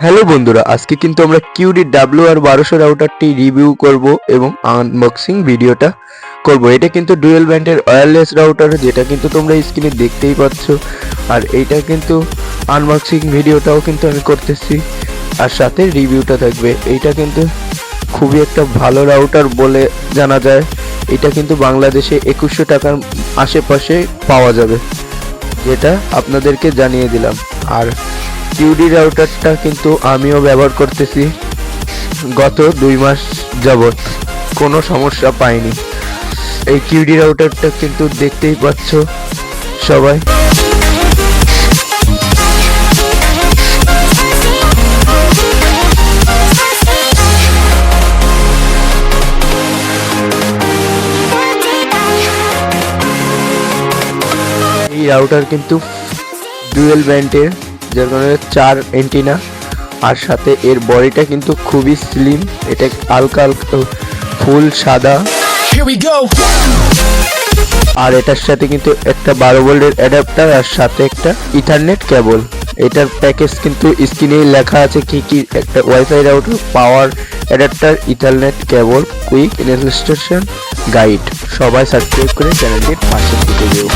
Hello বন্ধুরা, আজকে কিন্তু আমরা কিউডি WR1200 রাউটারটি রিভিউ করব এবং আনবক্সিং ভিডিওটা করব। এটা কিন্তু ডুয়েল ব্যান্ডের ওয়্যারলেস রাউটার, যেটা কিন্তু তোমরা স্ক্রিনে দেখতেই পাচ্ছ। আর এইটা কিন্তু আনবক্সিং ভিডিওটাও কিন্তু আমি করতেছি, আর সাথে রিভিউটা থাকবে। এইটা কিন্তু খুবই একটা ভালো রাউটার বলে জানা যায়। এটা কিন্তু বাংলাদেশে 2100 টাকার আশেপাশে পাওয়া যাবে, যেটা আপনাদেরকে জানিয়ে দিলাম। আর কিউডি রাউটারটা কিন্তু আমিও ব্যবহার করতেছি গত 2 মাস যাবত, কোনো সমস্যা পাইনি। এই কিউডি রাউটারটা কিন্তু দেখতেই পাচ্ছ সবাই। এই রাউটার কিন্তু ডুয়েল ব্যান্ডের, যার কারণে 4 এন্টিনা, আর সাথে এর বডিটা কিন্তু খুবই স্লিম। এটা হালকা হালকা ফুল সাদা। আর এটার সাথে কিন্তু একটা 12 ভোল্টের অ্যাডাপ্টার, আর সাথে একটা ইথারনেট কেবল। এটার প্যাকেজ কিন্তু স্ক্রিনে লেখা আছে কি কি। একটা wifi router, power adapter, ethernet cable, quick installation guide. সবাই সাবস্ক্রাইব করে চ্যানেলটির পাশে থেকে দিও।